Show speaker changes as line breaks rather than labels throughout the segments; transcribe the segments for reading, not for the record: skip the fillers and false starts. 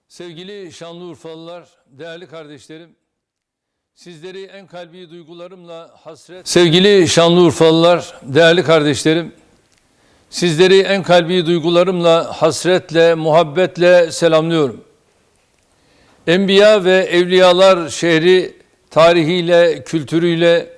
Sevgili Şanlıurfalılar, değerli kardeşlerim, sizleri en kalbi duygularımla Sevgili Şanlıurfalılar, değerli kardeşlerim, sizleri en kalbi duygularımla hasretle, muhabbetle selamlıyorum. Enbiya ve evliyalar şehri tarihiyle, kültürüyle,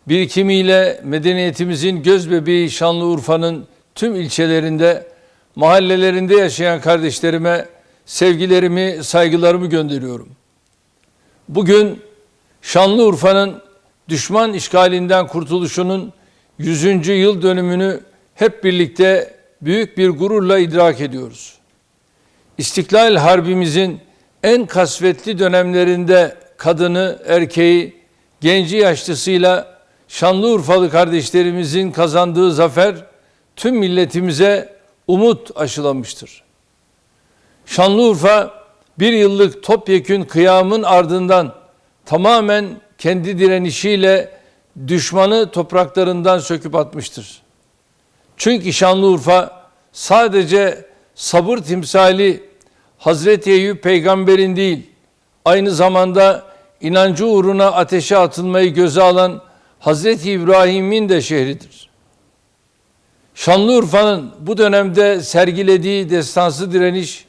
birikimiyle medeniyetimizin gözbebeği Şanlıurfa'nın tüm ilçelerinde, mahallelerinde yaşayan kardeşlerime sevgilerimi, saygılarımı gönderiyorum. Bugün Şanlıurfa'nın düşman işgalinden kurtuluşunun 100. yıl dönümünü hep birlikte büyük bir gururla idrak ediyoruz. İstiklal Harbimizin en kasvetli dönemlerinde kadını, erkeği, genci, yaşlısıyla Şanlıurfalı kardeşlerimizin kazandığı zafer tüm milletimize umut aşılamıştır. Şanlıurfa bir yıllık topyekün kıyamın ardından tamamen kendi direnişiyle düşmanı topraklarından söküp atmıştır. Çünkü Şanlıurfa sadece sabır timsali Hazreti Eyüp peygamberin değil, aynı zamanda inancı uğruna ateşe atılmayı göze alan Hazreti İbrahim'in de şehridir. Şanlıurfa'nın bu dönemde sergilediği destansı direniş,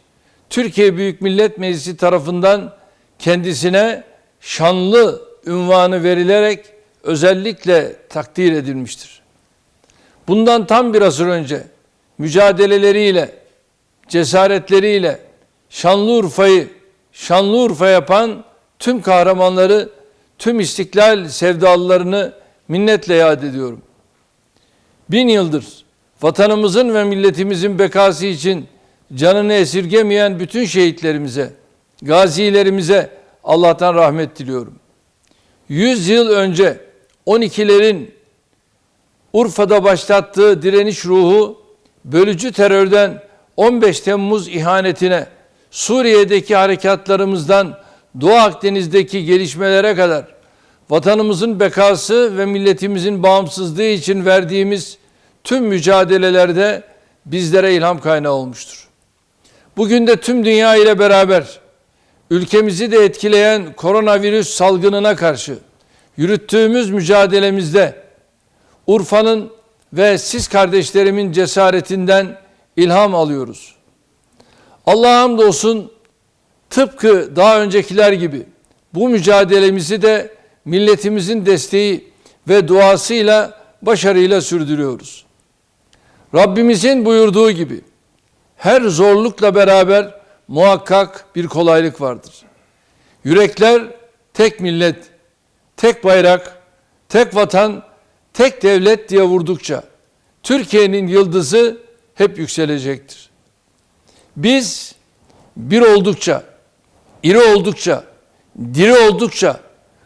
Türkiye Büyük Millet Meclisi tarafından kendisine şanlı unvanı verilerek özellikle takdir edilmiştir. Bundan tam bir asır önce mücadeleleriyle, cesaretleriyle Şanlıurfa'yı Şanlıurfa yapan tüm kahramanları, tüm istiklal sevdalılarını minnetle yad ediyorum. 1000 yıldır vatanımızın ve milletimizin bekası için canını esirgemeyen bütün şehitlerimize, gazilerimize Allah'tan rahmet diliyorum. 100 yıl önce 12'lerin Urfa'da başlattığı direniş ruhu, bölücü terörden 15 Temmuz ihanetine, Suriye'deki harekatlarımızdan Doğu Akdeniz'deki gelişmelere kadar vatanımızın bekası ve milletimizin bağımsızlığı için verdiğimiz tüm mücadelelerde bizlere ilham kaynağı olmuştur. Bugün de tüm dünya ile beraber ülkemizi de etkileyen koronavirüs salgınına karşı yürüttüğümüz mücadelemizde Urfa'nın ve siz kardeşlerimin cesaretinden ilham alıyoruz. Allah'a hamdolsun tıpkı daha öncekiler gibi bu mücadelemizi de milletimizin desteği ve duasıyla başarıyla sürdürüyoruz. Rabbimizin buyurduğu gibi her zorlukla beraber muhakkak bir kolaylık vardır. Yürekler tek millet, tek bayrak, tek vatan, tek devlet diye vurdukça Türkiye'nin yıldızı hep yükselecektir. Biz bir oldukça, iri oldukça, diri oldukça,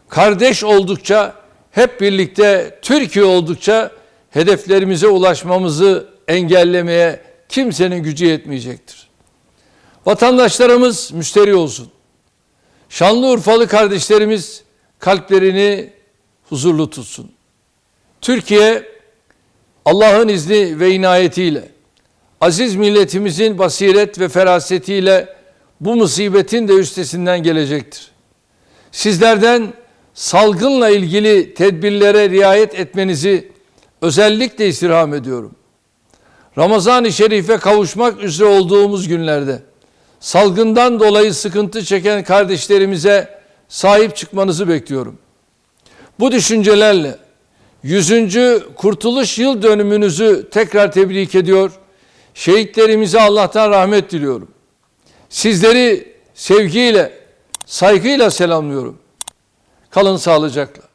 kardeş oldukça, hep birlikte Türkiye oldukça hedeflerimize ulaşmamızı engellemeye kimsenin gücü yetmeyecektir. Vatandaşlarımız müşteri olsun. Şanlıurfalı kardeşlerimiz kalplerini huzurlu tutsun. Türkiye Allah'ın izni ve inayetiyle, aziz milletimizin basiret ve ferasetiyle bu musibetin de üstesinden gelecektir. Sizlerden salgınla ilgili tedbirlere riayet etmenizi özellikle istirham ediyorum. Ramazan-ı Şerif'e kavuşmak üzere olduğumuz günlerde salgından dolayı sıkıntı çeken kardeşlerimize sahip çıkmanızı bekliyorum. Bu düşüncelerle 100. Kurtuluş Yıl Dönümünüzü tekrar tebrik ediyor. Şehitlerimize Allah'tan rahmet diliyorum. Sizleri sevgiyle, saygıyla selamlıyorum. Kalın sağlıcakla.